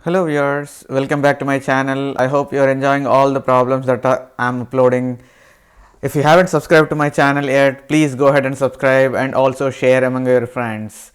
Hello viewers, welcome back to my channel. I hope you are enjoying all the problems that I am uploading. If you haven't subscribed to my channel yet, please go ahead and subscribe and also share among your friends.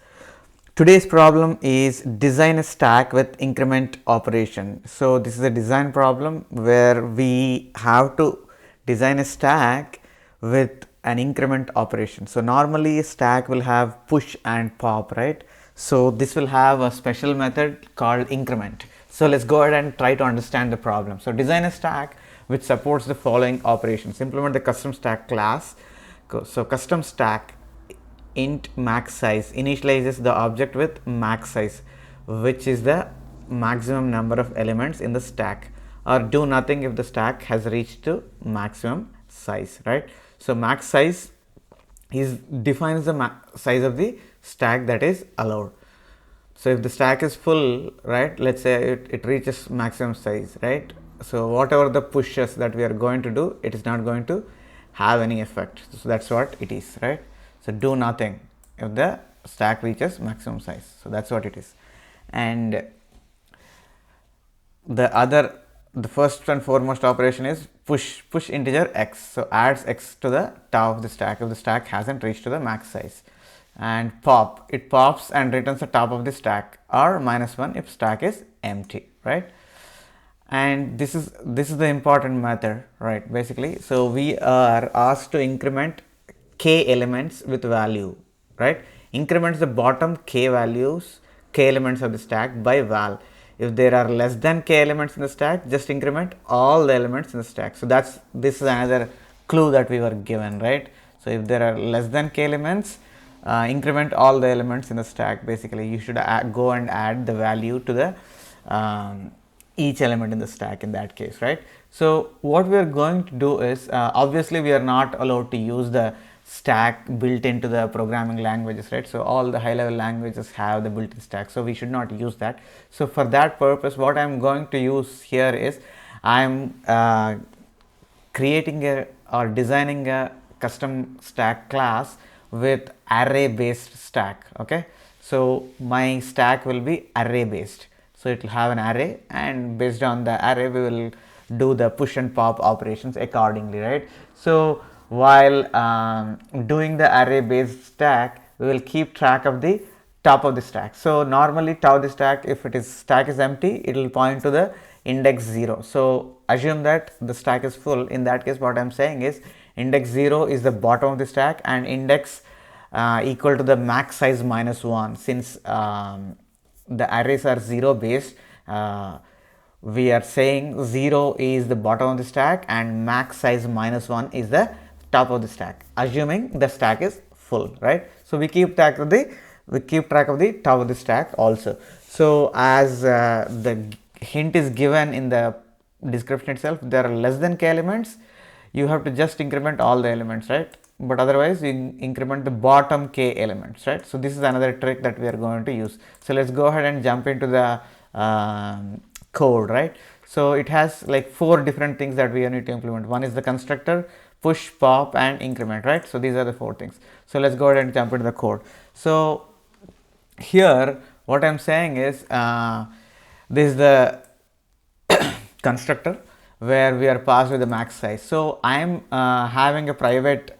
Today's problem is design a stack with increment operation. So this is a design problem where we have to design a stack with an increment operation. So normally a stack will have push and pop, right? So this will have a special method called increment. So let's go ahead and try to understand the problem. So design a stack which supports the following operations. Implement the custom stack class. So custom stack int max size initializes the object with max size, which is the maximum number of elements in the stack, or do nothing if the stack has reached to maximum size, right? So max size is defines the size of the stack that is allowed. So if the stack is full, right, let's say it reaches maximum size, right? So whatever the pushes that we are going to do, it is not going to have any effect. So that's what it is, right? So do nothing if the stack reaches maximum size. So that's what it is. And the first and foremost operation is push integer x. So adds x to the top of the stack if the stack hasn't reached to the max size. And pop, it pops and returns the top of the stack, or -1 if stack is empty, right? And this is the important method, right? Basically, so we are asked to increment k elements with value, right? Increments the bottom k elements of the stack by val. If there are less than k elements in the stack, just increment all the elements in the stack. So this is another clue that we were given, right? So if there are less than k elements, increment all the elements in the stack. Basically, you should go and add the value to the each element in the stack in that case, right? So what we are going to do is, obviously we are not allowed to use the stack built into the programming languages, right? So all the high level languages have the built-in stack, so we should not use that. So for that purpose, what I am going to use here is I am creating or designing a custom stack class with array based stack. Okay, so my stack will be array based. So it will have an array, and based on the array we will do the push and pop operations accordingly, right? So while doing the array based stack, we will keep track of the top of the stack. So normally top of the stack, if it is stack is empty, it will point to the index 0. So assume that the stack is full. In that case, what I am saying is index 0 is the bottom of the stack, and index equal to the max size -1. Since the arrays are 0 based, we are saying 0 is the bottom of the stack and max size -1 is the top of the stack, assuming the stack is full, right? So we keep track of the top of the stack also. So as the hint is given in the description itself, there are less than k elements, you have to just increment all the elements, right? But otherwise you increment the bottom k elements, right? So this is another trick that we are going to use. So let's go ahead and jump into the code, right? So it has like 4 different things that we need to implement. One is the constructor, push, pop, and increment, right? So these are the 4 things. So let's go ahead and jump into the code. So here what I'm saying is this is the constructor where we are passed with the max size. So I am having a private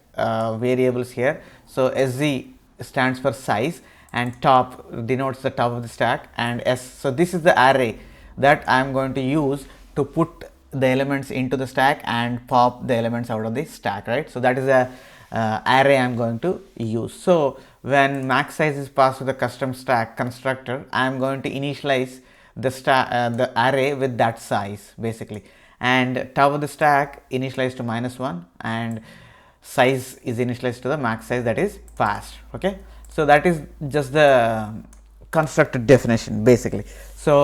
variables here. So SZ stands for size, and top denotes the top of the stack, and S. So this is the array that I am going to use to put the elements into the stack and pop the elements out of the stack, right? So that is a array I am going to use. So when max size is passed to the custom stack constructor, I am going to initialize the array with that size basically, and top of the stack initialized to -1, and size is initialized to the max size that is passed. Okay, so that is just the constructor definition basically. So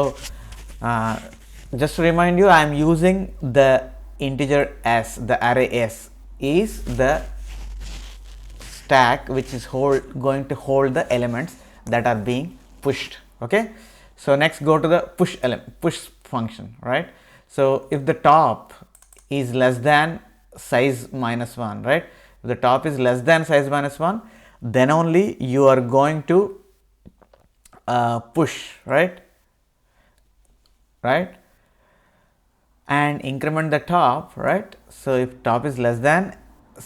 just to remind you, I am using the integer s. The array s is the stack which is going to hold the elements that are being pushed. Okay, so next go to the push function, right? So if the top is less than size -1, right? If the top is less than size -1, then only you are going to push, right? right, and increment the top, right. So if top is less than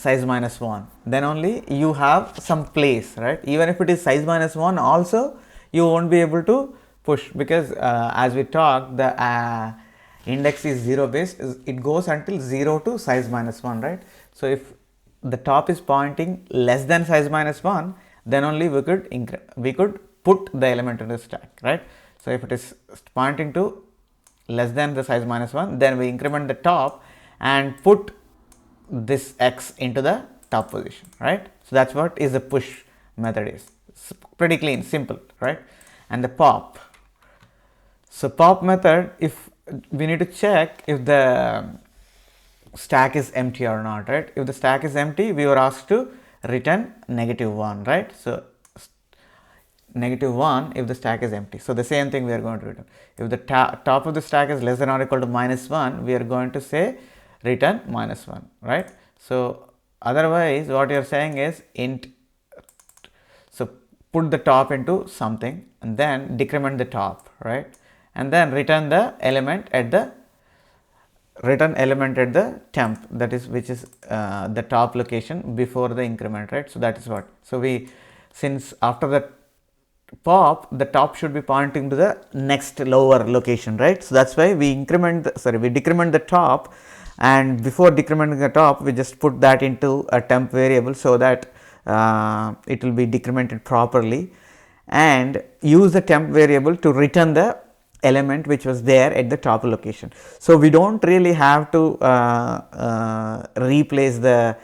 size minus 1, then only you have some place, right. Even if it is size minus 1 also, you won't be able to push, because as we talked, the index is 0 based, it goes until 0 to size minus 1, right. So if the top is pointing less than size minus 1, then only we could put the element into the stack, right. So if it is pointing to less than the size minus 1, then we increment the top and put this x into the top position, right. So that's what is the push method is. It's pretty clean, simple, right. And the pop. So pop method, if we need to check if the stack is empty or not, right. If the stack is empty, we were asked to return -1, right. So -1 if the stack is empty. So the same thing we are going to return. If the top of the stack is less than or equal to -1, we are going to say return -1, right. So otherwise what you are saying is int, so put the top into something and then decrement the top, right, and then return the element at the temp, that is which is the top location before the increment, right. So that is what. So we, since after the pop, the top should be pointing to the next lower location, right. So that's why we decrement the top, and before decrementing the top, we just put that into a temp variable so that it will be decremented properly, and use the temp variable to return the element which was there at the top location. So we don't really have to replace the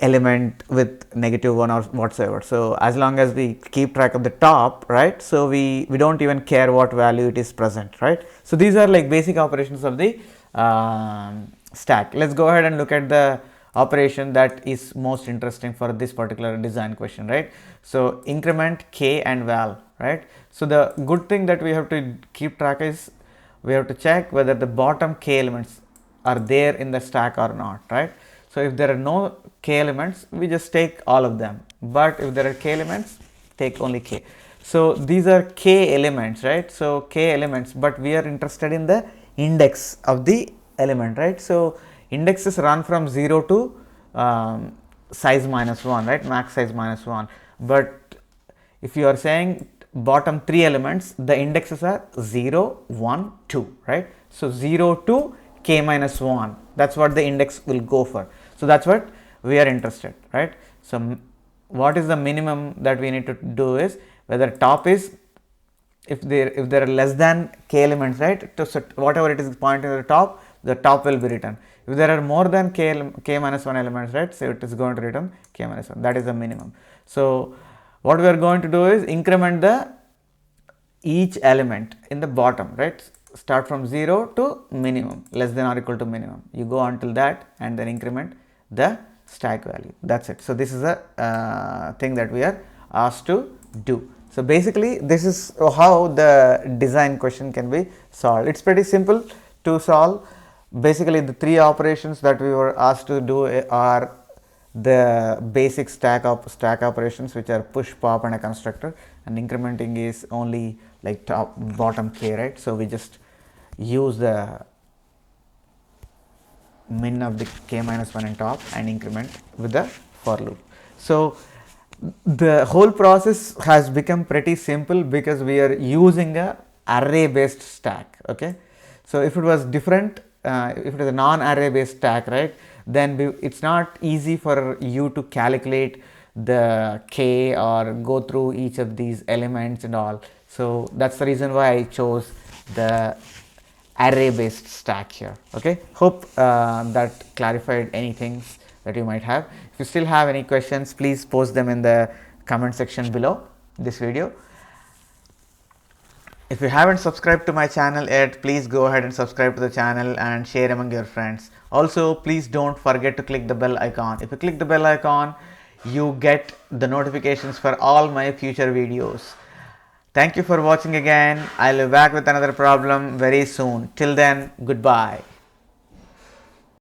element with -1 or whatsoever. So as long as we keep track of the top, right, so we don't even care what value it is present, right. So these are like basic operations of the stack. Let's go ahead and look at the operation that is most interesting for this particular design question, right. So increment, k and val, right. So the good thing that we have to keep track is we have to check whether the bottom k elements are there in the stack or not, right. So if there are no k elements, we just take all of them, but if there are k elements, take only k. So these are k elements, right. So k elements, but we are interested in the index of the element, right. So indexes run from 0 to size -1, right, max size -1. But if you are saying bottom 3 elements, the indexes are 0, 1, 2, right. So 0 to k -1, that's what the index will go for. So that's what we are interested, right. So what is the minimum that we need to do is whether top is, if there are less than k elements, right, so whatever it is pointing to the top will be returned. If there are more than k -1 elements, right, so it is going to return k -1, that is the minimum. So what we are going to do is increment the each element in the bottom, right, start from 0 to minimum, less than or equal to minimum, you go until that and then increment the stack value, that's it. So this is a thing that we are asked to do. So basically this is how the design question can be solved. It's pretty simple to solve. Basically the 3 operations that we were asked to do are the basic stack operations, which are push, pop and a constructor, and incrementing is only like top, bottom k, right. So we just use the min of the k -1 in top and increment with the for loop. So the whole process has become pretty simple because we are using a array based stack, okay. So if it was different, if it is a non-array based stack, right, then it's not easy for you to calculate the k or go through each of these elements and all. So that's the reason why I chose the array based stack here, okay. Hope that clarified anything that you might have. If you still have any questions, please post them in the comment section below this video. If you haven't subscribed to my channel yet, please go ahead and subscribe to the channel and share among your friends. Also, please don't forget to click the bell icon. If you click the bell icon, you get the notifications for all my future videos. Thank you for watching again. I'll be back with another problem very soon. Till then, goodbye.